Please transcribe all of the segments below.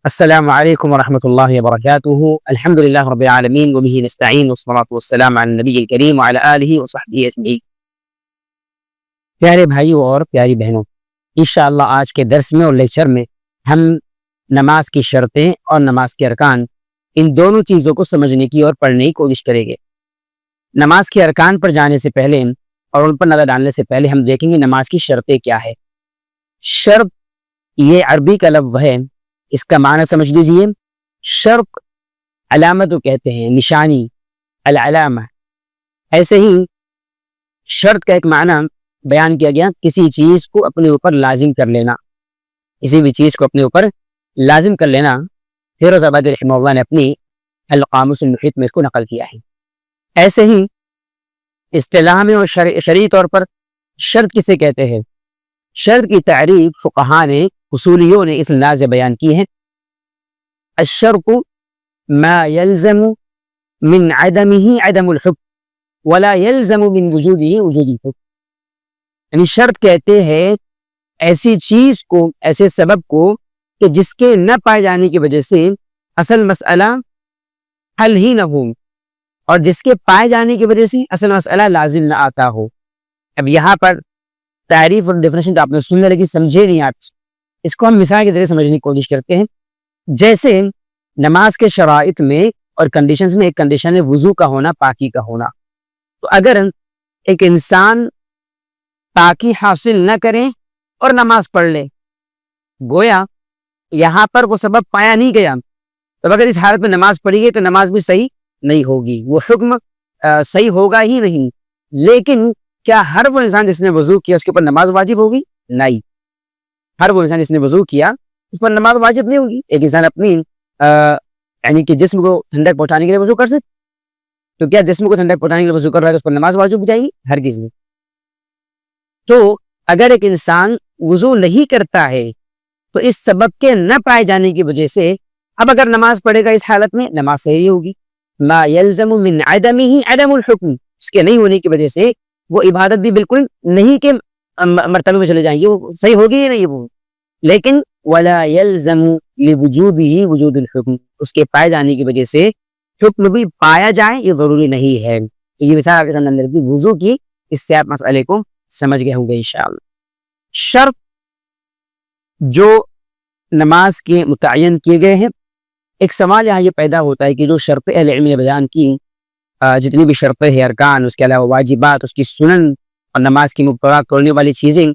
السلام علیکم ورحمۃ اللہ وبرکاتہ۔ الحمد للہ رب العالمین وبہ نستعین والصلاۃ والسلام علی النبی الکریم وعلی آلہ وصحبہ اجمعین۔ پیارے بھائیوں اور پیاری بہنوں، انشاءاللہ آج کے درس میں اور لیکچر میں ہم نماز کی شرطیں اور نماز کے ارکان، ان دونوں چیزوں کو سمجھنے کی اور پڑھنے کی کوشش کریں گے۔ نماز کے ارکان پر جانے سے پہلے اور ان پر نظر ڈالنے سے پہلے ہم دیکھیں گے نماز کی شرطیں کیا ہے۔ شرط یہ عربی کا لفظ ہے، اس کا معنی سمجھ لیجئے۔ شرط علامت کو کہتے ہیں، نشانی، العلامہ۔ ایسے ہی شرط کا ایک معنی بیان کیا گیا، کسی چیز کو اپنے اوپر لازم کر لینا، کسی بھی چیز کو اپنے اوپر لازم کر لینا۔ فیروز آبادی رحمہ اللہ نے اپنی القاموس المحیط میں اس کو نقل کیا ہے۔ ایسے ہی اصطلاح میں اور شرعی طور پر شرط کسے کہتے ہیں؟ شرط کی تعریف فقہاء نے، اصولیوں نے اس انداز سے بیان کی ہے: الشرط ما يلزم من عدمه عدم الحكم ولا يلزم من وجوده وجود الحكم۔ یعنی شرط کہتے ہیں ایسی چیز کو، ایسے سبب کو کہ جس کے نہ پائے جانے کی وجہ سے اصل مسئلہ حل ہی نہ ہو، اور جس کے پائے جانے کی وجہ سے اصل مسئلہ لازم نہ آتا ہو۔ اب یہاں پر تعریف اور ڈیفینیشن تو آپ نے سننے لگی، سمجھے نہیں آپ، اس کو ہم مثال کے ذریعے سمجھنے کی کوشش کرتے ہیں۔ جیسے نماز کے شرائط میں اور کنڈیشنز میں ایک کنڈیشن ہے وضو کا ہونا، پاکی کا ہونا۔ تو اگر ایک انسان پاکی حاصل نہ کرے اور نماز پڑھ لے، گویا یہاں پر وہ سبب پایا نہیں گیا، تو اگر اس حالت میں نماز پڑھی گئی تو نماز بھی صحیح نہیں ہوگی، وہ حکم صحیح ہوگا ہی نہیں۔ لیکن کیا ہر وہ انسان جس نے وضو کیا اس کے اوپر نماز واجب ہوگی؟ نہیں، ہر وہ انسان جس نے وضو کیا اس پر نماز واجب نہیں ہوگی۔ ایک انسان اپنی یعنی کہ جسم کو ٹھنڈک پہنچانے کے لیے وضو کر سکتے، تو کیا جسم کو ٹھنڈک پہنچانے کے لیے وضو کر رہا ہے تو اس پر نماز واجب ہو جائے گی؟ ہرگز نہیں۔ تو اگر ایک انسان وضو نہیں کرتا ہے تو اس سبب کے نہ پائے جانے کی وجہ سے اب اگر نماز پڑھے گا اس حالت میں نماز صحیح ہوگی۔ ما یلزم من عدمه عدم الحکم، اس کے نہیں ہونے کی وجہ سے وہ عبادت بھی بالکل نہیں کے مرتبے میں چلے جائیں گے، وہ صحیح ہوگی ہی نہیں وہ۔ لیکن ولا یلزم لوجوده وجود الحکم، اس کے پائے جانے کی وجہ سے حکم بھی پایا جائے یہ ضروری نہیں ہے۔ یہ مثال آپ کے سامنے رکھی وضو کی، اس سے آپ مسئلے کو سمجھ گئے ہوں گے انشاءاللہ۔ شرط جو نماز کے متعین کیے گئے ہیں، ایک سوال یہاں یہ پیدا ہوتا ہے کہ جو شرط اہل علم نے بیان کی، جتنی بھی شرطیں ہیں، ارکان، اس کے علاوہ واجبات، اس کی سنن اور نماز کی مبتلا کرنے والی چیزیں،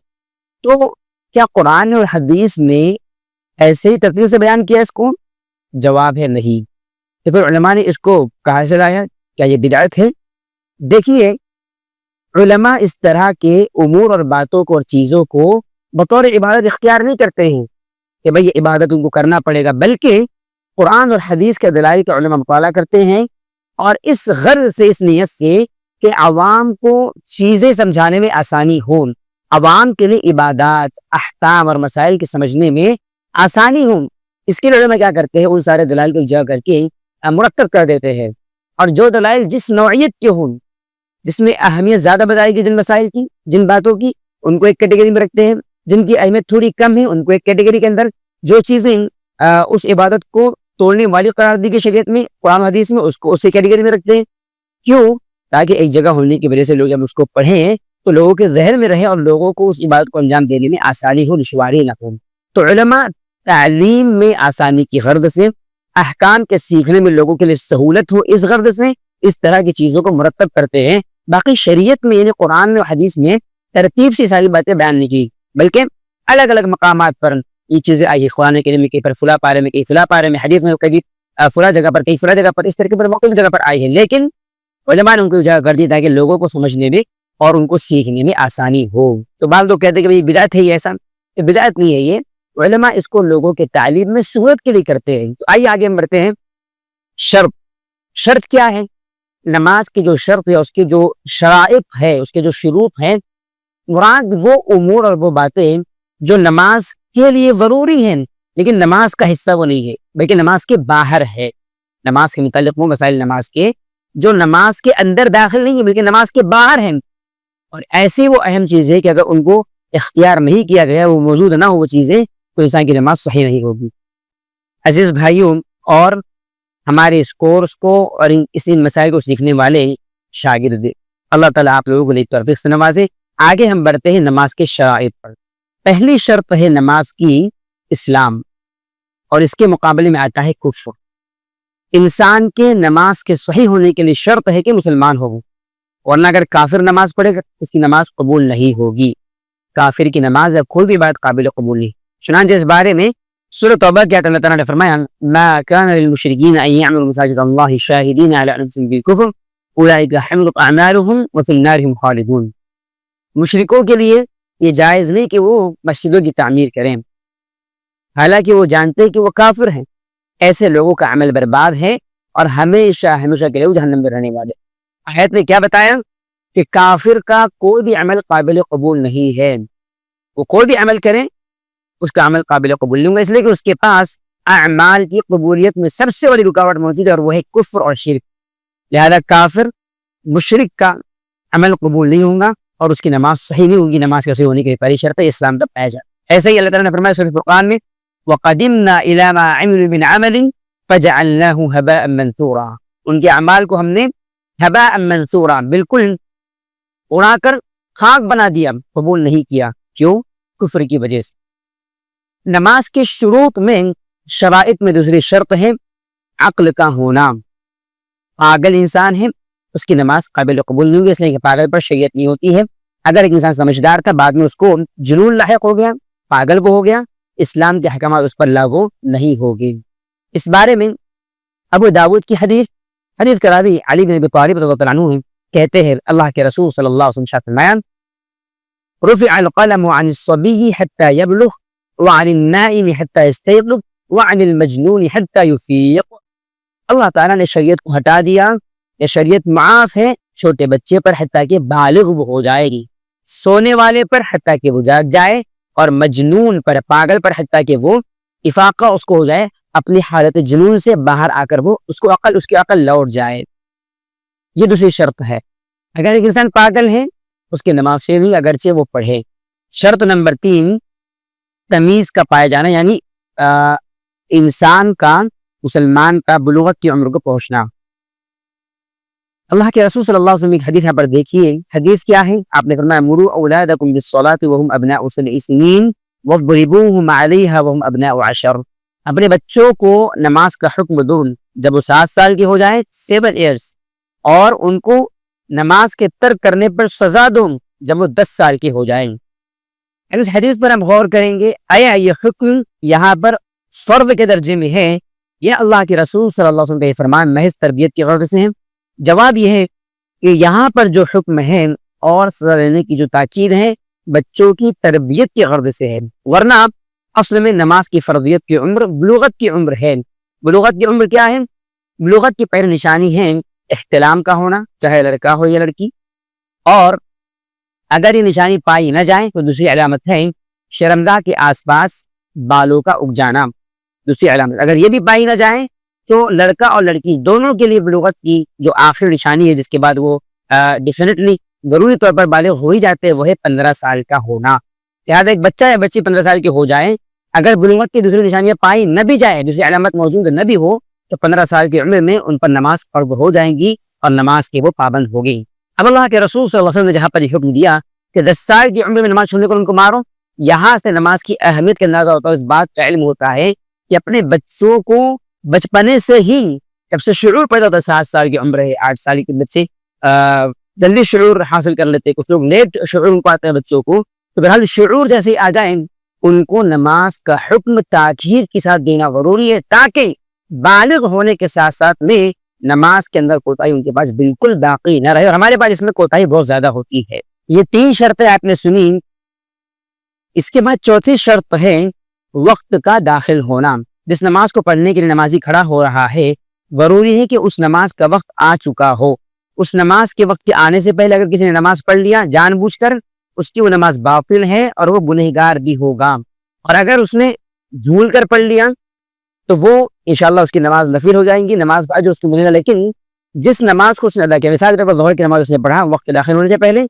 تو کیا قرآن اور حدیث نے ایسے ہی ترتیب سے بیان کیا اس کو؟ جواب ہے نہیں۔ تو پھر علماء نے اس کو کہاں سے لایا؟ کیا یہ بدعت ہے؟ دیکھیے، علماء اس طرح کے امور اور باتوں کو اور چیزوں کو بطور عبادت اختیار نہیں کرتے ہیں کہ بھئی یہ عبادت ان کو کرنا پڑے گا، بلکہ قرآن اور حدیث کے دلائل کا علماء مطالعہ کرتے ہیں، اور اس غرض سے، اس نیت سے کہ عوام کو چیزیں سمجھانے میں آسانی ہو، عوام کے لیے عبادات، احکام اور مسائل کے سمجھنے میں آسانی ہو، اس کے لیے علماء کیا کرتے ہیں؟ ان سارے دلائل کو جمع کر کے مرتب کر دیتے ہیں، اور جو دلائل جس نوعیت کے ہوں، جس میں اہمیت زیادہ بتائی گئی جن مسائل کی، جن باتوں کی، ان کو ایک کیٹیگری میں رکھتے ہیں، جن کی اہمیت تھوڑی کم ہے ان کو ایک کیٹیگری کے اندر، جو چیزیں اس عبادت کو توڑنے والی قرار دی گئی شریعت میں، قرآن حدیث میں، اس کو اسی کیٹیگری میں رکھتے ہیں۔ کیوں؟ تاکہ ایک جگہ ہونے کی وجہ سے لوگ جب اس کو پڑھیں تو لوگوں کے ذہن میں رہے اور لوگوں کو اس عبادت کو انجام دینے میں آسانی ہو، دشواری نہ ہو۔ تو علماء تعلیم میں آسانی کی غرض سے، احکام کے سیکھنے میں لوگوں کے لیے سہولت ہو اس غرض سے اس طرح کی چیزوں کو مرتب کرتے ہیں۔ باقی شریعت میں یعنی قرآن میں اور حدیث میں ترتیب سے ساری باتیں بیان نہیں کی، بلکہ الگ الگ مقامات پر یہ چیزیں آئی ہیں۔ قرآن کریم میں کہیں پر فلاں پارے میں، کہیں فلاں پارے میں، حدیث میں کہیں فلاں جگہ پر، کہیں فلاں جگہ پر، اس طریقے پر مختلف جگہ پر آئی ہے، لیکن علماء نے ان کو جگہ کر دی تاکہ لوگوں کو سمجھنے میں اور ان کو سیکھنے میں آسانی ہو۔ تو بعض لوگ کہتے ہیں کہ بھئی بدعت ہے، یہ ایسا بدعت نہیں ہے، یہ علماء اس کو لوگوں کے تعلیم میں سہولت کے لیے کرتے ہیں۔ تو آئیے آگے ہم بڑھتے ہیں۔ شرط کیا ہے؟ نماز کی جو شرط ہے، اس کی جو شرائط ہے، اس کے جو شروط ہیں، مراد وہ امور اور وہ باتیں جو نماز کے لیے ضروری ہیں لیکن نماز کا حصہ وہ نہیں ہے، بلکہ نماز کے باہر ہے۔ نماز کے متعلق وہ مسائل نماز کے جو نماز کے اندر داخل نہیں ہے بلکہ نماز کے باہر ہیں، اور ایسی وہ اہم چیز ہے کہ اگر ان کو اختیار نہیں کیا گیا، وہ موجود نہ ہو وہ چیزیں، تو انسان کی نماز صحیح نہیں ہوگی۔ عزیز بھائیوں اور ہمارے اس کورس کو اور اسی مسائل کو سیکھنے والے شاگرد، اللہ تعالیٰ آپ لوگوں کو نیک توفیق سے نوازے۔ آگے ہم بڑھتے ہیں نماز کے شرائط پر۔ پہلی شرط ہے نماز کی اسلام، اور اس کے مقابلے میں آتا ہے کفر۔ انسان کے نماز کے صحیح ہونے کے لیے شرط ہے کہ مسلمان ہو، ورنہ اگر کافر نماز پڑھے گا اس کی نماز قبول نہیں ہوگی۔ کافر کی نماز ہے کوئی بھی بات قابل قبول نہیں۔ چنانچہ اس بارے میں سورہ توبہ کے آیت اللہ تعالیٰ نے فرمایا ما كان للمشركين ان يعملوا مساجد الله شاهدين على انفسهم بالكفر اولئك حبطت اعمالهم وفي النار هم خالدون۔ مشرکوں کے لیے یہ جائز نہیں کہ وہ مسجدوں کی تعمیر کریں، حالانکہ وہ جانتے ہیں کہ وہ کافر ہیں۔ ایسے لوگوں کا عمل برباد ہے اور ہمیشہ ہمیشہ کے لیے جہنم میں رہنے والے۔ آیت نے کیا بتایا کہ کافر کا کوئی بھی عمل قابل قبول نہیں ہے، وہ کوئی بھی عمل کرے اس کا عمل قابل قبول نہیں ہوگا، اس لیے کہ اس کے پاس اعمال کی قبولیت میں سب سے بڑی رکاوٹ موجود ہے اور وہ ہے کفر اور شرک۔ لہذا کافر مشرک کا عمل قبول نہیں ہوگا اور اس کی نماز صحیح نہیں ہوگی۔ نماز کے صحیح ہونے کے لیے پہلی شرط ہے اسلام تک پایا جائے۔ ایسے ہی اللہ تعالیٰ نے فرمایا سورۃ فرقان میں وَقَدِمْنَا إِلَىٰ مَا عَمِلُوا مِنْ عَمَلٍ فَجَعَلْنَاهُ هَبَاءً مَنثُورًا۔ ان کے اعمال کو ہم نے هَبَاءً مَنثُورًا بالکل اڑا کر خاک بنا دیا، قبول نہیں کیا۔ کیوں؟ کفر کی وجہ سے۔ نماز کے شروط میں شرائط میں دوسری شرط ہے عقل کا ہونا۔ پاگل انسان ہے اس کی نماز قابل قبول نہیں ہوگی، اس لیے کہ پاگل پر شریعت نہیں ہوتی ہے۔ اگر ایک انسان سمجھدار تھا بعد میں اس کو جنون لاحق ہو گیا، پاگل وہ ہو گیا، اسلام کے احکامات اس پر لاگو نہیں ہوگی۔ اس بارے میں ابو داود کی حدیث کا راوی علی بن ابی طالب رضی اللہ عنہ کہتے ہیں اللہ کے رسول صلی اللہ علیہ وسلم فرمایا رفع القلم عن الصبي حتى يبلغ وعن النائم حتى يستيقظ وعن المجنون حتى يفيق۔ اللہ تعالیٰ نے شریعت کو ہٹا دیا، یہ شریعت معاف ہے چھوٹے بچے پر حتیٰ کہ بالغ وہ ہو جائے گی، سونے والے پر حتیٰ کہ وہ جاگ جائے، اور مجنون پر پاگل پر حتیٰ کہ وہ افاقہ اس کو ہو جائے، اپنی حالت جنون سے باہر آ کر وہ اس کی عقل لوٹ جائے۔ یہ دوسری شرط ہے۔ اگر ایک انسان پاگل ہے اس کی نماز سے نہیں اگرچہ وہ پڑھے۔ شرط نمبر 3 تمیز کا پائے جانا، یعنی انسان کا مسلمان کا بلوغت کی عمر کو پہنچنا۔ اللہ کے رسول صلی اللہ علیہ وسلم کی حدیث یہاں پر دیکھیے، حدیث کیا ہے؟ آپ نے فرمایا مروا اولادکم بالصلاۃ وهم ابناء 7 سنین واضربوهم علیہا وهم ابناء 10۔ اپنے بچوں کو نماز کا حکم دو جب وہ 7 سال کے ہو جائیں 7 ایئرس، اور ان کو نماز کے ترک کرنے پر سزا دو جب وہ 10 سال کے ہو جائیں۔ اس حدیث پر ہم غور کریں گے، آیا یہ حکم یہاں پر فرض کے درجے میں ہے یا اللہ کے رسول صلی اللہ علیہ وسلم کا فرمان محض تربیت کی غرض سے ہے؟ جواب یہ ہے کہ یہاں پر جو حکم ہے اور سزا دینے کی جو تاکید ہے بچوں کی تربیت کی غرض سے ہے، ورنہ اصل میں نماز کی فرضیت کی عمر بلوغت کی عمر ہے۔ بلوغت کی عمر کیا ہے؟ بلوغت کی پہلی نشانی ہے احتلام کا ہونا، چاہے لڑکا ہو یا لڑکی، اور اگر یہ نشانی پائی نہ جائے تو دوسری علامت ہے شرمگاہ کے آس پاس بالوں کا اگ جانا، دوسری علامت۔ اگر یہ بھی پائی نہ جائے تو لڑکا اور لڑکی دونوں کے لیے بلوغت کی جو آخری نشانی ہے جس کے بعد وہ ڈیفینیٹلی ضروری طور پر بالغ ہو ہی جاتے ہیں وہ ہے 15 سال کا ہونا۔ لہٰذا ایک بچہ یا بچی 15 سال کے ہو جائیں، اگر بلوغت کی دوسری نشانیاں پائی نہ بھی جائے، دوسری علامت موجود نہ بھی ہو، تو 15 سال کی عمر میں ان پر نماز فرض ہو جائیں گی اور نماز کے وہ پابند ہوگی۔ اب اللہ کے رسول صلی اللہ علیہ وسلم نے جہاں پر یہ حکم دیا کہ 10 سال کی عمر میں نماز چھوڑنے کو ان کو مارو، یہاں سے نماز کی اہمیت کا اندازہ ہوتا ہے، اس بات کا علم ہوتا ہے کہ اپنے بچوں کو بچپنے سے ہی جب سے شعور پیدا ہوتا ہے، 7 سال کی عمر ہے، 8 سال کے بچے جلدی شعور حاصل کر لیتے ہیں، کچھ لوگ لیٹ شعور ان کو آتے ہیں بچوں کو، تو بہرحال شعور جیسے ہی آ جائیں ان کو نماز کا حکم تاکید کے ساتھ دینا ضروری ہے تاکہ بالغ ہونے کے ساتھ ساتھ میں نماز کے اندر کوتاہی ان کے پاس بالکل باقی نہ رہے، اور ہمارے پاس اس میں کوتاہی بہت زیادہ ہوتی ہے۔ یہ 3 شرطیں آپ نے سنی۔ اس کے بعد چوتھی شرط ہے وقت کا داخل ہونا۔ جس نماز کو پڑھنے کے لیے نمازی کھڑا ہو رہا ہے ضروری ہے کہ اس نماز کا وقت آ چکا ہو۔ اس نماز کے وقت کے آنے سے پہلے اگر کسی نے نماز پڑھ لیا جان بوجھ کر، اس کی وہ نماز باطل ہے اور وہ گنہگار بھی ہوگا، اور اگر اس نے بھول کر پڑھ لیا تو وہ انشاءاللہ اس کی نماز نفل ہو جائیں گی، نماز جو اس کو ملے گا۔ لیکن جس نماز کو اس نے ادا کیا، مثال کے طور پر ظہر کی نماز اس نے پڑھا وقت داخل ہونے سے پہلے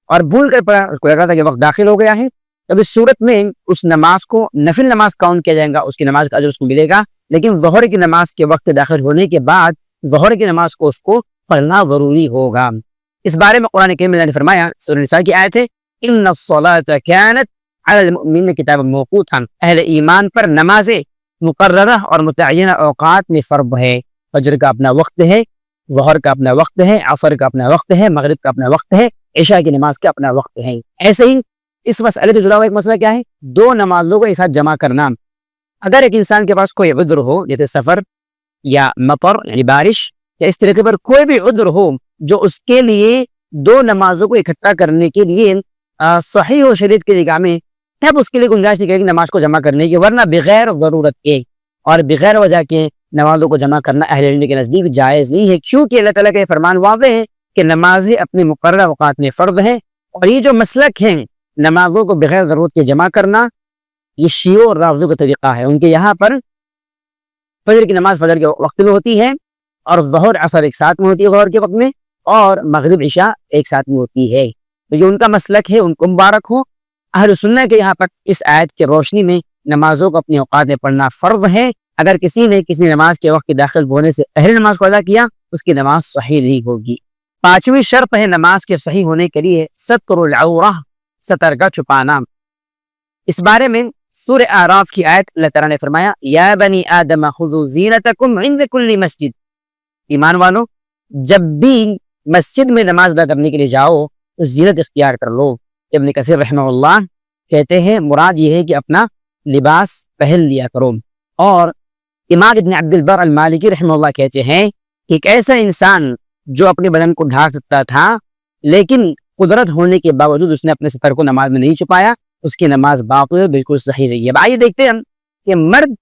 اور بھول کر پڑھا، اس کو لگا تھا کہ وقت داخل ہو گیا ہے، تب اس صورت میں اس نماز کو نفل نماز کاؤنٹ کیا جائے گا، اس کی نماز کا اجر اس کو ملے گا، لیکن ظہر کی نماز کے وقت داخل ہونے کے بعد ظہر کی نماز کو اس کو پڑھنا ضروری ہوگا۔ اس بارے میں قرآن کریم نے فرمایا، سورہ نساء کی آیت ہے، ان الصلاۃ کانت علی المؤمنین کتابا موقوتا، اہل ایمان پر نمازیں مقررہ اور متعینہ اوقات میں فرض ہے۔ فجر کا اپنا وقت ہے، ظہر کا اپنا وقت ہے، عصر کا اپنا وقت ہے، مغرب کا اپنا وقت ہے، عشاء کی نماز کا اپنا وقت ہے۔ ایسے ہی اس مسئلے سے جڑا ہوا ایک مسئلہ کیا ہے؟ دو نمازوں کو ایک ساتھ جمع کرنا۔ اگر ایک انسان کے پاس کوئی عذر ہو، جیسے سفر یا مطر یعنی بارش، یا اس طریقے پر کوئی بھی عذر ہو جو اس کے لیے دو نمازوں کو اکٹھا کرنے کے لیے صحیح و شریعت کی نگاہ میں تب اس کے لیے گنجائش نہیں کرے گی نماز کو جمع کرنے کی، ورنہ بغیر ضرورت کے اور بغیر وجہ کے نمازوں کو جمع کرنا اہل علم کے نزدیک جائز نہیں ہے، کیونکہ اللہ تعالیٰ کا یہ فرمان واضح ہے کہ نمازیں اپنے مقررہ اوقات میں فرض ہیں۔ اور یہ جو مسلک ہیں نمازوں کو بغیر ضرورت کے جمع کرنا، یہ شیعوں اور رافضیوں کا طریقہ ہے۔ ان کے یہاں پر فجر کی نماز فجر کے وقت میں ہوتی ہے، اور ظہر عصر ایک ساتھ میں ہوتی ہے ظہر کے وقت میں، اور مغرب عشاء ایک ساتھ میں ہوتی ہے۔ تو یہ ان کا مسلک ہے، ان کو مبارک ہو۔ اہل سنہ کے یہاں پر اس آیت کی روشنی میں نمازوں کو اپنے اوقات میں پڑھنا فرض ہے۔ اگر کسی نے کسی نماز کے وقت داخل ہونے سے پہلے نماز کو ادا کیا، اس کی نماز صحیح نہیں ہوگی۔ پانچویں شرط ہے نماز کے صحیح ہونے کے لیے ستر العورہ، ستر کا چھپانا۔ اس بارے میں سورہ اعراف کی آیت اللہ تعالیٰ نے فرمایا، یا بنی آدم خذوا زینتکم عند کل مسجد، ایمان والو جب بھی مسجد میں نماز ادا کرنے کے لیے جاؤ تو زینت اختیار کر لو۔ ابن کثیر رحمہ اللہ کہتے ہیں مراد یہ ہے کہ اپنا لباس پہن لیا کرو۔ اور امام ابن عبد البر المالکی رحمہ اللہ کہتے ہیں کہ ایک ایسا انسان جو اپنے بدن کو ڈھانپ سکتا تھا لیکن قدرت ہونے کے باوجود اس نے اپنے ستر کو نماز میں نہیں چھپایا، اس کی نماز باطل بالکل صحیح نہیں ہے۔ اب آئیے دیکھتے ہیں کہ مرد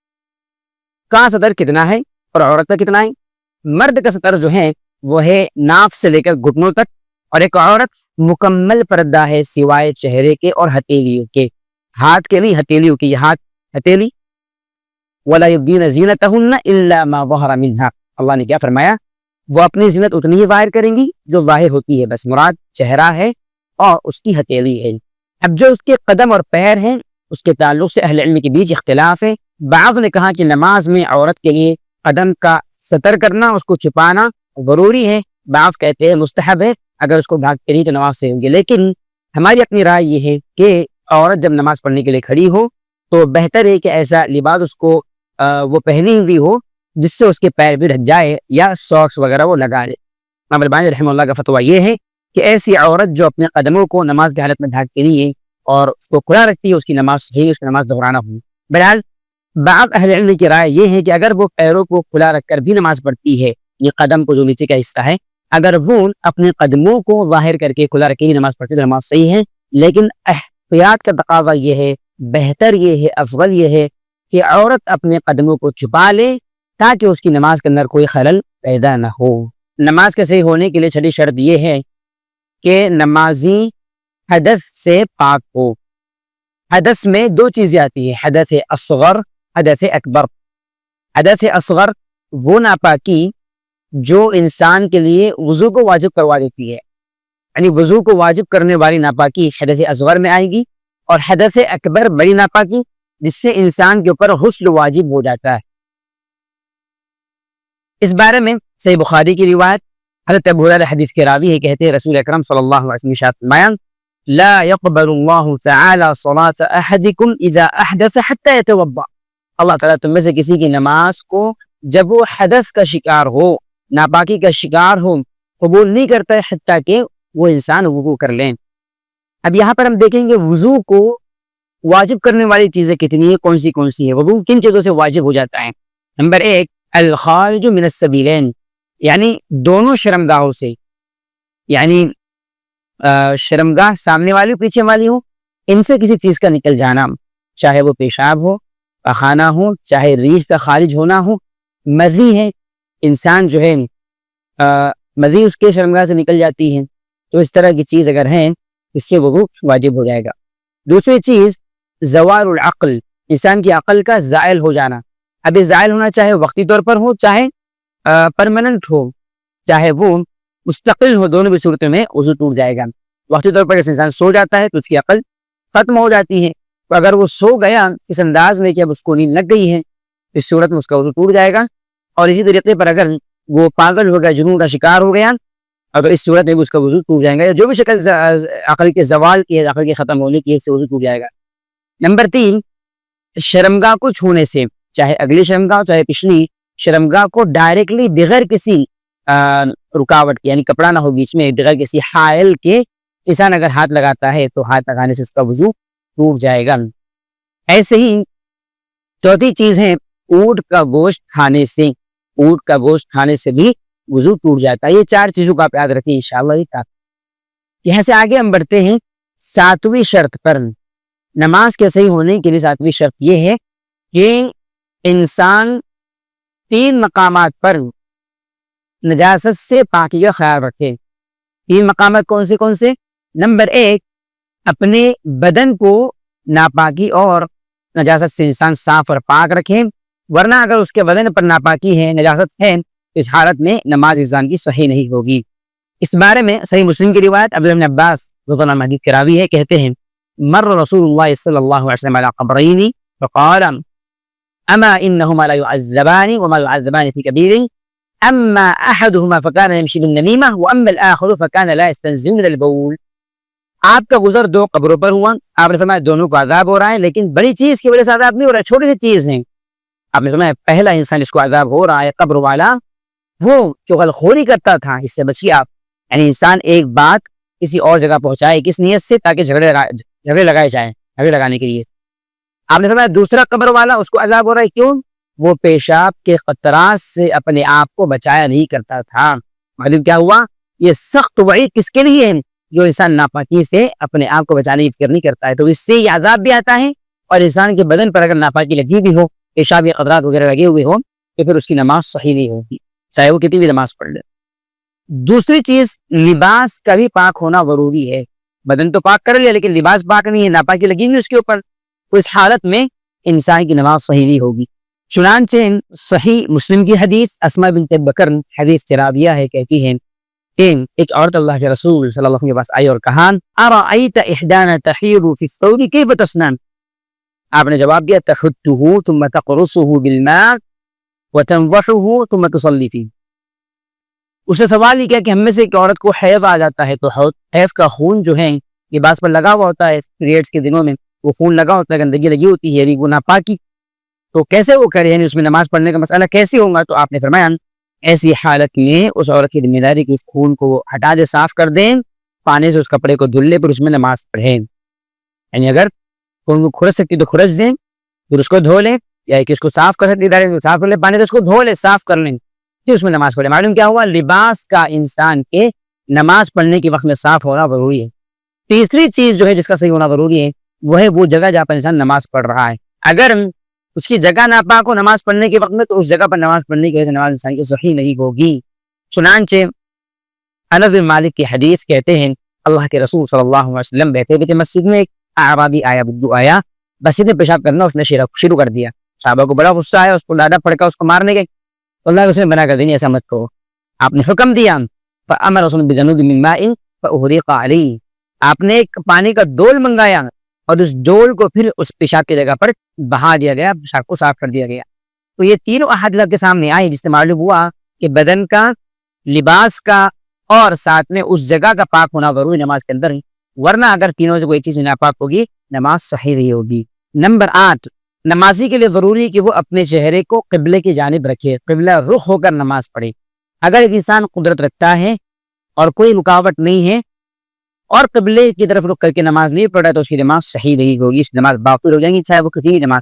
کا ستر کتنا ہے اور عورت کا کتنا ہے۔ مرد کا ستر جو ہے وہ ہے ناف سے لے کر گھٹنوں تک، اور ایک عورت مکمل پردہ ہے سوائے چہرے کے اور ہتھیلیوں کے، ہاتھ کے نہیں ہتھیلیوں کی، یہ ہاتھ ہتھیلی۔ وَلَا يُبْدِينَ زِينَتَهُنَّ إِلَّا مَا ظَهَرَ مِنْهَا، اللہ نے کیا فرمایا؟ وہ اپنی زینت اتنی ہی ظاہر کریں گی جو ظاہر ہوتی ہے، بس مراد چہرہ ہے اور اس کی ہتھیلی ہے۔ اب جو اس کے قدم اور پیر ہیں اس کے تعلق سے اہل علم کے بیچ اختلاف ہے۔ بعض نے کہا کہ نماز میں عورت کے لیے قدم کا ستر کرنا، اس کو چھپانا ضروری ہے، بعض کہتے ہیں مستحب ہے، اگر اس کو ڈھانک کے نہیں تو نماز صحیح ہوگی۔ لیکن ہماری اپنی رائے یہ ہے کہ عورت جب نماز پڑھنے کے لیے کھڑی ہو تو بہتر ہے کہ ایسا لباس اس کو وہ پہنی ہوئی ہو جس سے اس کے پیر بھی ڈھک جائے، یا ساکس وغیرہ وہ لگا لے۔ امام البانی رحمہ اللہ کا فتویٰ یہ ہے کہ ایسی عورت جو اپنے قدموں کو نماز کی حالت میں ڈھانک کے لیے اور اس کو کھلا رکھتی ہے، اس کی نماز صحیح، اس کی نماز دہرانا ہو۔ بہرحال بعض اہل علم کی رائے یہ ہے کہ اگر وہ پیروں کو کھلا رکھ کر بھی نماز پڑھتی ہے، یہ قدم کو جو نیچے کا حصہ ہے، اگر وہ اپنے قدموں کو ظاہر کر کے کھلا رکھ کے نماز پڑھتی ہے تو نماز صحیح ہے۔ لیکن احتیاط کا تقاضا یہ ہے، بہتر یہ ہے، افضل یہ ہے کہ عورت اپنے قدموں کو چھپا لے تاکہ اس کی نماز کے اندر کوئی خلل پیدا نہ ہو۔ نماز کے صحیح ہونے کے لیے چھٹی شرط یہ ہے کہ نمازی حدث سے پاک ہو۔ حدث میں دو چیزیں آتی ہیں، حدث اصغر، حدث اکبر۔ حدث اصغر وہ ناپاکی جو انسان کے لیے وضو کو واجب کروا دیتی ہے، یعنی وضو کو واجب کرنے والی ناپاکی حدث اصغر میں آئے گی، اور حدث اکبر بڑی ناپاکی جس سے انسان کے اوپر غسل واجب ہو جاتا ہے۔ اس بارے میں صحیح بخاری کی روایت، حضرت ابو ہریرہ حدیث کے راوی ہے، کہتے ہیں رسول اکرم صلی اللہ علیہ وسلم نے ارشاد فرمایا، لا يقبل الله تعالی صلاة احدکم اذا احدث حتى يتوضا، اللہ تعالیٰ تم میں سے کسی کی نماز کو جب وہ حدث کا شکار ہو، ناپاکی کا شکار ہو، قبول نہیں کرتا ہے حتیٰ کہ وہ انسان وضو کر لیں۔ اب یہاں پر ہم دیکھیں گے وضو کو واجب کرنے والی چیزیں کتنی ہیں، کون سی ہیں، وضو کن چیزوں سے واجب ہو جاتا ہے۔ نمبر 1، الخارج من السبیلین، یعنی دونوں شرمگاہوں سے، یعنی شرمگاہ سامنے والی پیچھے والی ہو، ان سے کسی چیز کا نکل جانا، چاہے وہ پیشاب ہو، پخانہ ہو، چاہے ریح کا خارج ہونا ہو، مزی ہے، انسان جو ہے مزی اس کے شرمگاہ سے نکل جاتی ہے، تو اس طرح کی چیز اگر ہیں اس سے وہ واجب ہو جائے گا۔ دوسری چیز زوال العقل، انسان کی عقل کا زائل ہو جانا۔ اب یہ زائل ہونا چاہے وقتی طور پر ہو، چاہے پرماننٹ ہو، چاہے وہ مستقل ہو، دونوں بھی صورتوں میں وضو ٹوٹ جائے گا۔ وقتی طور پر جیسے انسان سو جاتا ہے تو اس کی عقل ختم ہو جاتی ہے. تو اگر وہ سو گیا اس انداز میں کہ اب اس کو نیند لگ گئی ہے اس صورت میں اس کا وضو ٹوٹ جائے گا. اور اسی طریقے پر اگر وہ پاگل ہو گیا جنون کا شکار ہو گیا اگر اس صورت میں بھی اس کا وضو ٹوٹ جائے گا. جو بھی شکل عقل کے زوال کی ہے عقل کے ختم ہونے کی ہے اس سے وضو ٹوٹ جائے گا. نمبر 3 شرمگاہ کو چھونے سے چاہے اگلی شرمگاہ ہو چاہے پچھلی شرمگاہ کو ڈائریکٹلی بغیر کسی رکاوٹ کے یعنی کپڑا نہ ہو بیچ میں بغیر کسی حائل کے انسان اگر ہاتھ لگاتا ہے تو ہاتھ لگانے سے اس کا وضو ٹوٹ جائے گا. ایسے ہی چوتھی چیز ہے اونٹ کا گوشت کھانے سے. اونٹ کا گوشت کھانے سے بھی وضو ٹوٹ جاتا ہے. یہ 4 چیزوں کا آپ یاد رکھیں انشاءاللہ. یہ کافی. یہاں سے آگے ہم بڑھتے ہیں 7ویں شرط پر. نماز کے صحیح ہونے کے لیے 7ویں شرط یہ ہے کہ انسان 3 مقامات پر نجاست سے پاکی کا خیال رکھے. 3 مقامات کون سے؟ نمبر 1 اپنے بدن کو ناپاکی اور نجاست سے انسان صاف اور پاک رکھے. ورنہ اگر اس کے بدن پر ناپاکی ہے نجاست ہے اس حالت میں نماز انسان کی صحیح نہیں ہوگی. اس بارے میں صحیح مسلم کی روایت عبداللہ بن عباس رضی اللہ عنہ حدیث کے راوی ہے کہتے ہیں مر رسول اللہ صلی اللہ علیہ وسلم على قبرین فقال اما انہما لا يعذبان وما يعذبان في كبير اما احدهما فكان يمشي بالنميمة واما الاخر فكان لا يستنزل من البول. آپ کا گزر 2 قبروں پر ہوا. آپ نے فرمایا دونوں کو عذاب ہو رہا ہے لیکن بڑی چیز کی وجہ سے عذاب نہیں ہو رہا ہے چھوٹی سی چیز نہیں. آپ نے فرمایا پہلا انسان جس کو عذاب ہو رہا ہے قبر والا وہ چغلخوری کرتا تھا اس سے بچیے آپ. یعنی انسان ایک بات کسی اور جگہ پہنچائے کس نیت سے تاکہ جھگڑے لگائے جائیں جھگڑے لگانے کے لیے. آپ نے فرمایا دوسرا قبر والا اس کو عذاب ہو رہا ہے کیوں؟ وہ پیشاب کے قطرات سے اپنے آپ کو بچایا نہیں کرتا تھا. معلوم کیا ہوا؟ یہ سخت وعید کس کے لیے ہے؟ جو انسان ناپاکی سے اپنے آپ کو بچانے کی فکر نہیں کرتا ہے. تو اس سے یہ عذاب بھی آتا ہے اور انسان کے بدن پر اگر ناپاکی لگی بھی ہو پیشاب یا قطرات وغیرہ لگے ہوئے ہوں تو پھر اس کی نماز صحیح نہیں ہوگی چاہے وہ کتنی بھی نماز پڑھ لے. دوسری چیز لباس کا بھی پاک ہونا ضروری ہے. بدن تو پاک کر لیا لیکن لباس پاک نہیں ہے ناپاکی لگی ہوئی اس کے اوپر تو اس حالت میں انسان کی نماز صحیح نہیں ہوگی. چنانچہ صحیح مسلم کی حدیث اسماء بنت بکر حدیث چرابیہ ہے کہتی ہیں کہ ایک عورت اللہ کے رسول صلی اللہ علیہ وسلم کے پاس آئی اور کہا ارأیت احدانا تحیر فی الثوب کیف تصنع. آپ نے جواب دیا تحته ثم تقرصه بالماء وتنضحه ثم تصلی فیہ. اسے سوال یہ کیا کہ ہم میں سے ایک عورت کو حیض آ جاتا ہے تو حیض کا خون جو ہے لباس پر لگا ہوا ہوتا ہے پیریڈز کے دنوں میں وہ خون لگا ہوتا ہے گندگی لگی ہوتی ہے یعنی وہ ناپاکی تو کیسے وہ کرے یعنی اس میں نماز پڑھنے کا مسئلہ کیسے ہوگا. تو آپ نے فرمایا ایسی حالت میں اس عورت کی ذمہ داری کی اس خون کو ہٹا دے صاف کر دیں پانی سے اس کپڑے کو دھل لے پھر اس میں نماز پڑھیں. یعنی اگر خون کو کھرچ سکتی تو کھرچ دیں پھر اس کو دھو لیں یا کہ اس کو صاف کر سکتی ادارے صاف کر لیں پانی سے اس کو دھو لیں صاف کر لیں پھر اس میں نماز پڑھیں. معلوم کیا ہوا لباس کا انسان کے نماز پڑھنے کے وقت میں صاف ہونا ضروری ہے. تیسری چیز جو ہے جس کا صحیح ہونا ضروری ہے وہ ہے وہ جگہ جہاں پر انسان نماز پڑھ رہا ہے. اگر اس کی جگہ ناپاک ہو نماز پڑھنے کے وقت میں تو اس جگہ پر نماز پڑھنے کی وجہ سے نماز انسان کی صحیح نہیں ہوگی. چنانچہ انس بن مالک کی حدیث کہتے ہیں اللہ کے رسول صلی اللہ علیہ وسلم بیٹھے ہوئے تھے مسجد میں ایک اعرابی آیا بدو آیا مسجد میں پیشاب کرنا اس نے شروع کر دیا. صحابہ کو بڑا غصہ آیا اس کو ڈاڈا پڑکا اس کو مارنے کے تو اللہ اس نے منع کر دیا ایسا مت کرو. آپ نے حکم دیا فامر رسول بجنود من ماء فاحرق علیہ. آپ نے ایک پانی کا ڈول منگایا اور اس ڈول کو پھر اس پیشاب کی جگہ پر بہا دیا گیا پیشاب کو صاف کر دیا گیا. تو یہ تینوں احادیث آپ کے سامنے آئی جس سے معلوم ہوا کہ بدن کا لباس کا اور ساتھ میں اس جگہ کا پاک ہونا ضروری نماز کے اندر ہے ورنہ اگر تینوں سے کوئی چیز ناپاک ہوگی نماز صحیح نہیں ہوگی. نمبر 8 نمازی کے لیے ضروری ہے کہ وہ اپنے چہرے کو قبلے کی جانب رکھے قبلہ رخ ہو کر نماز پڑھے. اگر ایک انسان قدرت رکھتا ہے اور کوئی رکاوٹ نہیں ہے اور قبلے کی طرف رخ کر کے نماز نہیں پڑھ رہا تو اس کی نماز صحیح نہیں ہوگی اس کی نماز باطل ہو جائیں گی چاہے وہ کتنی نماز.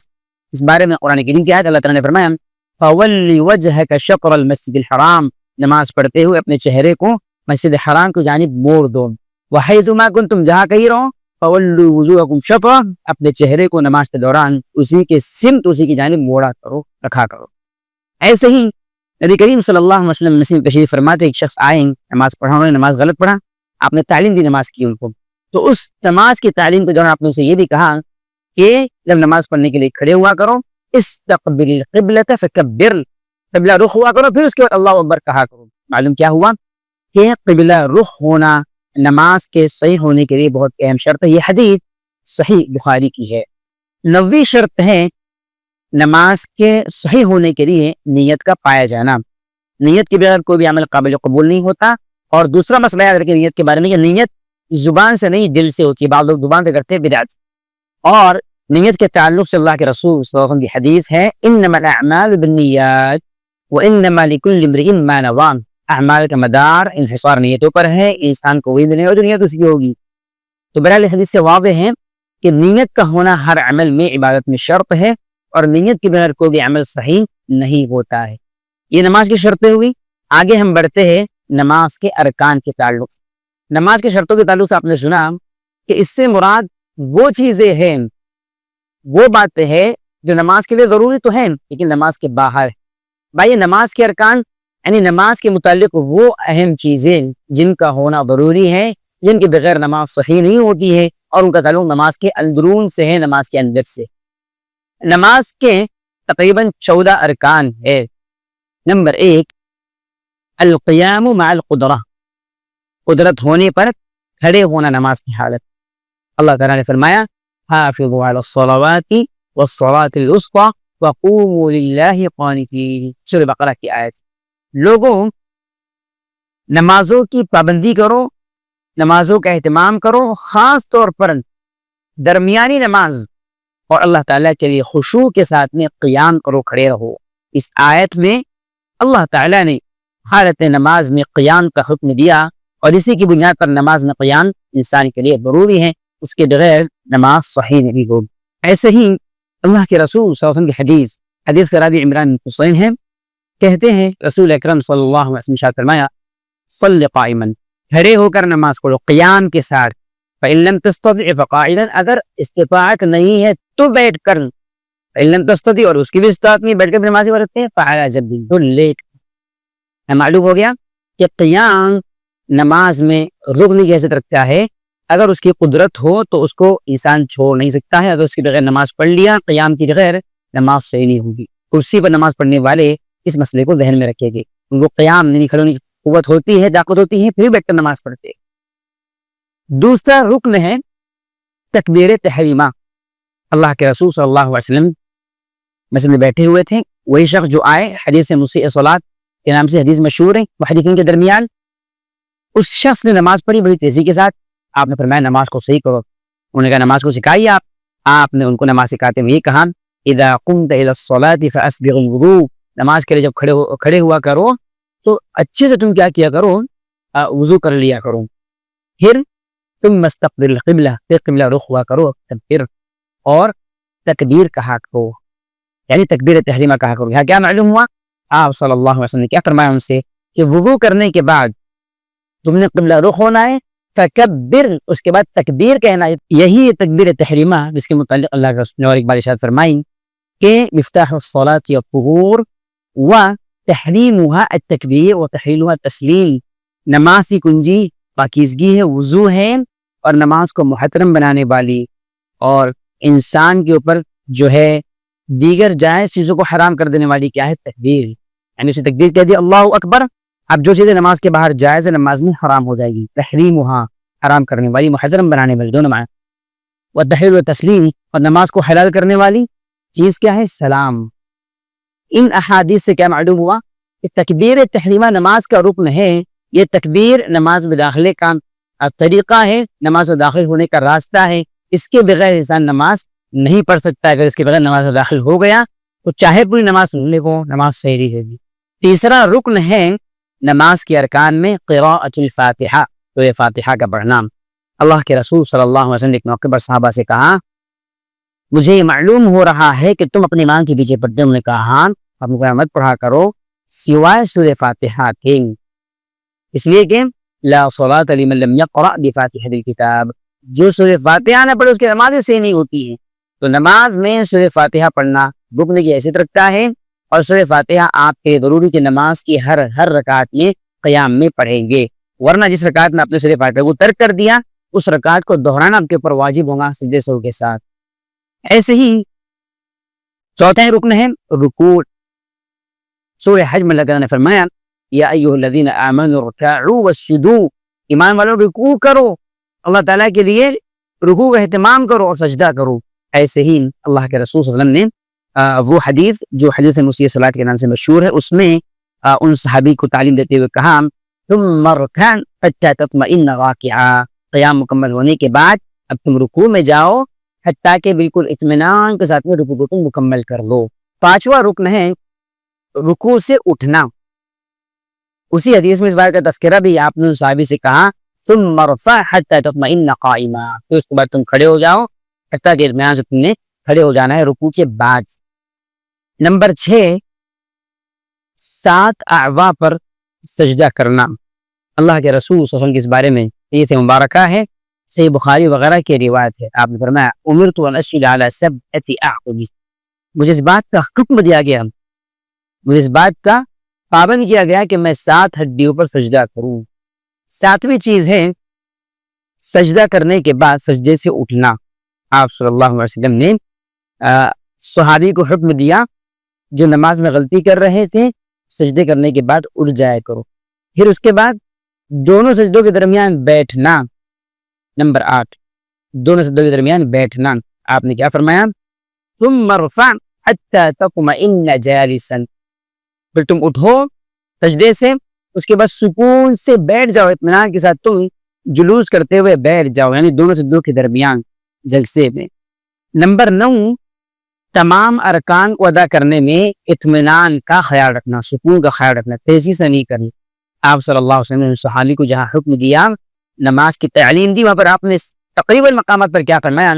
اس بارے میں قرآن کریم کی آیت اللہ تعالیٰ نے فرمایا فَوَلِّ وَجْهَكَ شَطْرَ الْمَسْجِدِ الْحَرَامِ نماز پڑھتے ہوئے اپنے چہرے کو مسجد حرام کی جانب موڑ دو. وَحَيْثُ مَا كُنْتُمْ جہاں کہیں رہو فَوَلُّوا وُجُوهَكُمْ شَطْرَهُ اپنے چہرے کو نماز کے دوران اسی کے سمت اسی کی جانب موڑا کرو رکھا کرو. ایسے ہی نبی کریم صلی اللہ علیہ وسلم مسلم تشریف فرماتے ایک شخص آئیں نماز پڑھا انہوں نے نماز غلط پڑھا آپ نے تعلیم دی نماز کی ان کو تو اس نماز کی تعلیم کے دوران آپ نے اسے یہ بھی کہا کہ جب نماز پڑھنے کے لیے کھڑے ہوا کرو استقبل القبلۃ فکبر قبلہ رخ ہوا کرو پھر اس کے بعد اللہ اکبر کہا کرو. معلوم کیا ہوا کہ قبلہ رخ ہونا نماز کے صحیح ہونے کے لیے بہت اہم شرط ہے. یہ حدیث صحیح بخاری کی ہے۔ 9ویں شرط ہے نماز کے صحیح ہونے کے لیے نیت کا پایا جانا۔ نیت کے بغیر کوئی بھی عمل قابل قبول نہیں ہوتا۔ اور دوسرا مسئلہ یاد رکھیں نیت کے بارے میں کہ نیت زبان سے نہیں دل سے ہوتی ہے، بعض لوگ زبان سے کرتے ہیں بدعت۔ اور نیت کے تعلق سے اللہ کے رسول صلی اللہ علیہ وسلم کی حدیث ہے انما الاعمال بالنیات وانما لکل امرئ ما نوى، اعمال کا مدار انحصار نیتوں پر ہے، انسان کو وہی ملے گا جو نیت اس کی ہوگی۔ تو بہرحال حدیث سے واضح ہے کہ نیت کا ہونا ہر عمل میں عبادت میں شرط ہے، اور نیت کے بغیر کوئی بھی عمل صحیح نہیں ہوتا ہے۔ یہ نماز کی شرطیں ہوئی۔ آگے ہم بڑھتے ہیں نماز کے ارکان کے تعلق سے۔ نماز کے شرطوں کے تعلق سے آپ نے سنا کہ اس سے مراد وہ چیزیں ہیں، وہ باتیں ہیں جو نماز کے لیے ضروری تو ہیں لیکن نماز کے باہر ہے۔ بھائی نماز کے ارکان یعنی نماز کے متعلق وہ اہم چیزیں جن کا ہونا ضروری ہے، جن کے بغیر نماز صحیح نہیں ہوتی ہے، اور ان کا تعلق نماز کے اندرون سے ہے، نماز کے اندر سے۔ نماز کے تقریباً 14 ارکان ہے۔ نمبر 1 القیام مع القدرہ، قدرت ہونے پر کھڑے ہونا نماز کی حالت۔ اللہ تعالیٰ نے فرمایا حافظوا علی الصلوات والصلاة الوسطی وقوموا للہ قانتین، سورہ بقرہ کی آیت۔ لوگوں نمازوں کی پابندی کرو، نمازوں کا اہتمام کرو، خاص طور پر درمیانی نماز، اور اللہ تعالیٰ کے لیے خشوع کے ساتھ میں قیام کرو، کھڑے رہو۔ اس آیت میں اللہ تعالیٰ نے حالت نماز میں قیام کا حکم دیا، اور اسی کی بنیاد پر نماز میں قیام انسان کے لیے ضروری ہے، اس کے بغیر نماز صحیح نہیں ہوگی۔ ایسے ہی اللہ کے رسول صلی اللہ علیہ وسلم کی حدیث راوی عمران بن حسین ہے، کہتے ہیں رسول اکرم صلی اللہ علیہ وسلم ارشاد فرمایا صلی قائما، کھڑے ہو کر نماز پڑھو قیام کے ساتھ، فإن لم تستطع فقاعدا، اگر استطاعت نہیں ہے تو بیٹھ کر، فإن لم تستطع اور اس کی بھی استطاعت نہیں بیٹھ کر نماز پڑھتے ہیں، فعلی جنب، تو لیٹ۔ معلوم ہو گیا کہ قیام نماز میں رکن کی حیثیت رکھتا ہے۔ اگر اس کی قدرت ہو تو اس کو انسان چھوڑ نہیں سکتا ہے، اگر اس کے بغیر نماز پڑھ لیا قیام کے بغیر نماز صحیح نہیں ہوگی۔ کرسی پر نماز پڑھنے والے اس مسئلے کو ذہن میں رکھیں گے، ان کو قیام نہیں کھڑے کی قوت ہوتی ہے، طاقت ہوتی ہے، پھر بیٹھ کر نماز پڑھتے ہیں۔ دوسرا رکن ہے تکبیر تحریمہ۔ اللہ کے رسول صلی اللہ علیہ وسلم مسجد میں بیٹھے ہوئے تھے، وہی شخص جو آئے حدیث مسیء صلاۃ کے نام سے حدیث مشہور ہے محدثین کے درمیان، اس شخص نے نماز پڑھی بڑی تیزی کے ساتھ۔ آپ نے فرمایا نماز کو صحیح کرو، انہوں نے کہا نماز کو سکھائیے آپ نے ان کو نماز سکھاتے ہوئے یہ کہا اذا قمت الى الصلاة فاسبغ الوضوء، نماز کے لیے جب کھڑے ہوا کرو تو اچھے سے تم کیا کرو، وضو کر لیا کرو، پھر تم مستقبل القبلہ، پھر قبلہ رخ ہوا کرو، پھر اور تکبیر کہا کرو، یعنی تکبیر تحریمہ کہا کرو۔ یہاں کیا معلوم ہوا، آپ صلی اللہ علیہ وسلم نے کیا فرمایا ان سے کہ وضو کرنے کے بعد تم نے قبلہ رخ ہونا ہے، فکبر، اس کے بعد تکبیر کہنا ہے۔ یہی تکبیر تحریمہ جس کے متعلق اللہ کے رسول نے اور ایک بار ارشاد فرمائی کہ مفتاح الصلاۃ الطہور وتحریمها التکبیر وتحلیلها التسلیم، نماز کی کنجی پاکیزگی ہے، وضو ہے، اور نماز کو محترم بنانے والی اور انسان کے اوپر جو ہے دیگر جائز چیزوں کو حرام کر دینے والی کیا ہے، تکبیر، یعنی اسے تکبیر کہہ دی اللہ اکبر۔ اب جو چیزیں نماز کے باہر جائز ہے نماز میں حرام ہو جائے گی، تحریمها حرام کرنے والی، محترم بنانے والی، دونوں معنی، وتحلیل التسلیم، اور نماز کو حلال کرنے والی چیز کیا ہے، سلام۔ ان احادیث سے کیا معلوم ہوا کہ تکبیر تحریمہ نماز کا رکن ہے، یہ تکبیر نماز میں داخلے کا طریقہ ہے، نماز میں داخل ہونے کا راستہ ہے، اس کے بغیر انسان نماز نہیں پڑھ سکتا۔ اگر اس کے بغیر نماز میں داخل ہو گیا تو چاہے پوری نماز سن لے کو نماز صحیح نہیں ہوگی۔ تیسرا رکن ہے نماز کے ارکان میں قراءۃ الفاتحہ، تو یہ فاتحہ کا پڑھنا۔ اللہ کے رسول صلی اللہ علیہ وسلم نے ایک موقع پر صحابہ سے کہا مجھے یہ معلوم ہو رہا ہے کہ تم اپنے امام کے پیچھے پڑھتے، انہوں نے کہا ہاں، اپنے کو مت پڑھا کرو سوائے سورہ فاتحہ کے، اس لیے کہ لا صلاۃ لمن لم یقرأ بفاتحۃ الکتاب، جو سورہ فاتحہ نہ پڑھے اس کی نماز صحیح نہیں ہوتی ہے۔ تو نماز میں سورہ فاتحہ پڑھنا رکن کی حیثیت رکھتا ہے، اور سورہ فاتحہ آپ کے ضروری کہ نماز کی ہر رکعت میں قیام میں پڑھیں گے، ورنہ جس رکعت میں آپ نے سورہ فاتحہ کو ترک کر دیا اس رکعت کو دہرانا آپ کے اوپر واجب ہوگا سجدے سہو کے ساتھ۔ ایسے ہی چوتھا رکن ہے رکوع۔ سورہ حج میں اللہ تعالیٰ نے فرمایا یا ایھا الذین آمنوا ارکعوا واسجدوا، ایمان والوں رکوع کرو، اللہ تعالیٰ کے لیے رکوع کا اہتمام کرو اور سجدہ کرو۔ ایسے ہی اللہ کے رسول صلی اللہ علیہ وسلم نے وہ حدیث جو حدیث مسیح صلاۃ کے نام سے مشہور ہے، اس میں ان صحابی کو تعلیم دیتے ہوئے کہا ثم ارکع حتی تطمئن راکعا، قیام مکمل ہونے کے بعد اب تم رکوع میں جاؤ حتیٰ کہ بالکل اطمینان کے ساتھ میں رکوع کو تم مکمل کر لو۔ پانچواں رکن ہے رکوع سے اٹھنا۔ اسی حدیث میں اس بات کا تذکرہ بھی آپ نے صحابی سے کہا ثم ارفع حتی تطمئن قائما، پھر اس کے بعد تم کھڑے ہو جاؤ حتیٰ کہ اطمینان سے تم نے کھڑے ہو جانا ہے رکوع کے بعد۔ نمبر 6، 7 اعضاء پر سجدہ کرنا۔ اللہ کے رسول صلی اللہ علیہ وسلم کے اس بارے میں حدیث مبارکہ ہے، صحیح بخاری وغیرہ کی روایت ہے۔ آپ نے فرمایا امرت ان اسجد علی 7 اعظم، مجھے اس بات کا حکم دیا گیا، مجھے اس بات کا پابند کیا گیا کہ میں 7 ہڈیوں پر سجدہ کروں۔ 7ویں چیز ہے سجدہ کرنے کے بعد سجدے سے اٹھنا۔ آپ صلی اللہ علیہ وسلم نے صحابی کو حکم دیا جو نماز میں غلطی کر رہے تھے سجدے کرنے کے بعد اٹھ جایا کرو، پھر اس کے بعد دونوں سجدوں کے درمیان بیٹھنا۔ نمبر 8، دونوں سجدوں کے درمیان بیٹھنا۔ آپ نے کیا فرمایا ثم ارفع حتی تطمئن جالسا، پھر تم اٹھو سجدے سے، اس کے بعد سکون سے بیٹھ جاؤ، اطمینان کے ساتھ تم جلوس کرتے ہوئے بیٹھ جاؤ، یعنی دونوں سجدوں کے درمیان جلسے میں۔ نمبر 9، تمام ارکان کو ادا کرنے میں اطمینان کا خیال رکھنا، سکون کا خیال رکھنا، تیزی سے نہیں کرنا۔ آپ صلی اللہ علیہ وسلم نے صحابی کو جہاں حکم دیا، نماز کی تعلیم دی، وہاں پر آپ نے تقریباً مقامات پر کیا فرمایا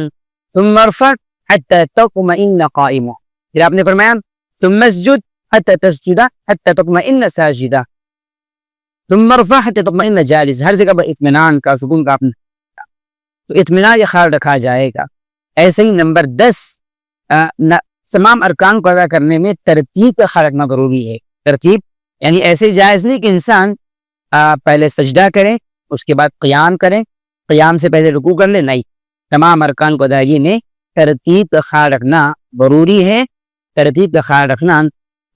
ثم ارفع حتی تطمئن قائما، پھر آپ نے فرمایا ثم اسجد حتی تسجد حتی تطمئن ساجدا، ثم ارفع حتی تطمئن جالس، ہر جگہ پر اطمینان کا، سکون کا تو اطمینان کا خیال رکھا جائے گا۔ ایسے ہی نمبر 10، تمام ارکان کو ادا کرنے میں ترتیب کا خیال رکھنا ضروری ہے۔ ترتیب یعنی ایسے جائز نہیں کہ انسان پہلے سجدہ کرے اس کے بعد قیام کرے، قیام سے پہلے رکوع کر لے، نہیں، تمام ارکان کو ادائیگی میں ترتیب کا خیال رکھنا ضروری ہے۔ ترتیب کا خیال رکھنا،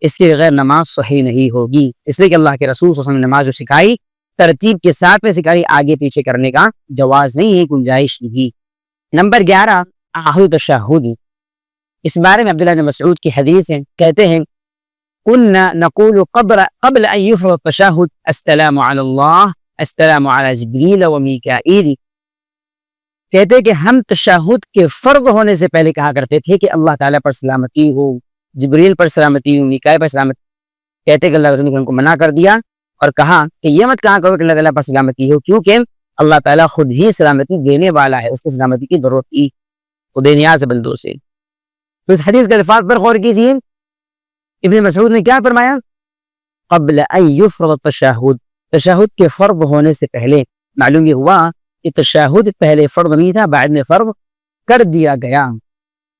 اس کے بغیر نماز صحیح نہیں ہوگی، اس لیے کہ اللہ کے رسول صلی اللہ علیہ وسلم نے نماز جو سکھائی ترتیب کے ساتھ میں سکھائی، آگے پیچھے کرنے کا جواز نہیں ہے، گنجائش نہیں۔ نمبر 11، آخری تشہد۔ اس بارے میں عبداللہ بن مسعود کی حدیث ہے، کہتے ہیں كنا نقول قبل ان يفرض التشهد السلام على الله السلام على جبریل و میکائیل، کہتے کہ ہم تشہد کے فرض ہونے سے پہلے کہا کرتے تھے کہ اللہ تعالیٰ پر سلامتی ہو، جبریل پر سلامتی ہو، میکائیل پر سلامتی، کہتے کہ اللہ تعالیٰ نے ان کو منع کر دیا اور کہا کہ یہ مت کہا کرو کہ اللہ تعالیٰ پر سلامتی ہو، کیونکہ اللہ تعالیٰ خود ہی سلامتی دینے والا ہے، اس کو سلامتی کی ضرورت کی خود نیاز بندوں سے۔ تو اس حدیث کے الفاظ پر غور کیجیے، ابن مسعود نے کیا فرمایا قبل ان یفرض التشہد، تشہد کے فرض ہونے سے پہلے، معلوم یہ ہوا کہ تشہد پہلے فرض نہیں تھا، بعد میں فرض کر دیا گیا۔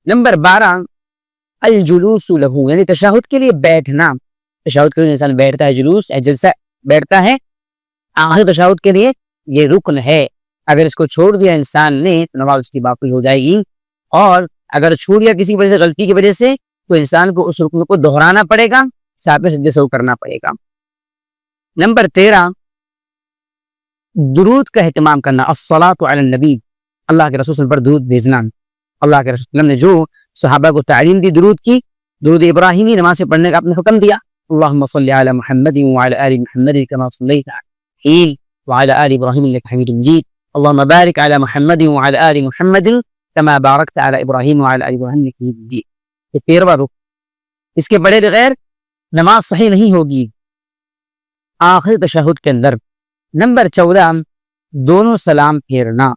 نمبر 12، الجلوس لہ، یعنی تشہد کے لیے بیٹھنا، تشہد کے لیے انسان بیٹھتا ہے، جلوس جلسہ بیٹھتا ہے، آخر تشہد کے لیے یہ رکن ہے، اگر اس کو چھوڑ دیا انسان نے تو نماز اس کی باطل ہو جائے گی، اور اگر چھوڑ دیا کسی وجہ سے، غلطی کی وجہ سے، تو انسان کو اس رکن کو دہرانا پڑے گا، ساتھ میں سجدے سہو کرنا پڑے گا۔ نمبر 13، درود کا اہتمام کرنا، الصلاۃ علی النبی، اللہ کے رسول پر درود بھیجنا۔ اللہ کے رسول نے جو صحابہ کو تعلیم دی درود کی، درود ابراہیمی نماز سے پڑھنے کا اپنے حکم دیا، اللہم صلی علی محمد وعلی آل محمد کما صلیت علی وعلی آل ابراہیم انک حمید مجید، اللہم بارک علی محمد وعلی آل محمد کما بارکت علی ابراہیم وعلی آل ابراہیم انک حمید مجید۔ یہ 13واں رکن، اس کے بڑے بغیر نماز صحیح نہیں ہوگی آخر تشہد کے اندر۔ نمبر 14، دونوں سلام پھیرنا،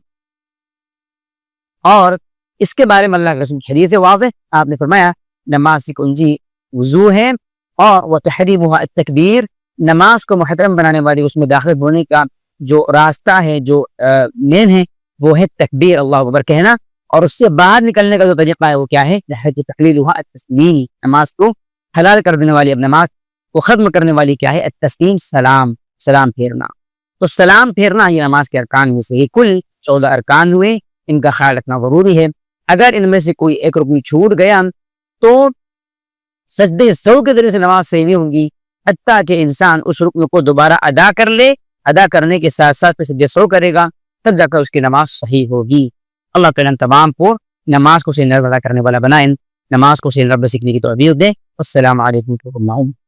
اور اس کے بارے میں اللہ کے رسول کی حدیث واضح، آپ نے فرمایا نماز کی کنجی وضو ہے، اور وہ تحریمها التکبیر، نماز کو محترم بنانے والی، اس میں داخل ہونے کا جو راستہ ہے، جو مین ہے، وہ ہے تکبیر، اللہ اکبر کہنا، اور اس سے باہر نکلنے کا جو طریقہ ہے وہ کیا ہے، تحلیلها التسلیم، نماز کو حلال کر دینے والی، اب نماز کو ختم کرنے والی کیا ہے، التسلیم، سلام پھیرنا۔ تو سلام پھیرنا یہ نماز کے ارکان میں سے، یہ کل 14 ارکان ہوئے، ان کا خیال رکھنا ضروری ہے۔ اگر ان میں سے کوئی ایک رکن چھوٹ گیا تو سجدے سہو کے ذریعے سے نماز صحیح نہیں ہوگی، حتیٰ کہ انسان اس رکن کو دوبارہ ادا کر لے، ادا کرنے کے ساتھ ساتھ سجدے سہو کرے گا، تب جا کر اس کی نماز صحیح ہوگی۔ اللہ تعالیٰ ہم تمام کو نماز کو صحیح ادا کرنے والا بنائیں، نماز کو صحیح رب سیکھنے کی توفیق دے۔ السلام علیکم ورحمۃ اللہ۔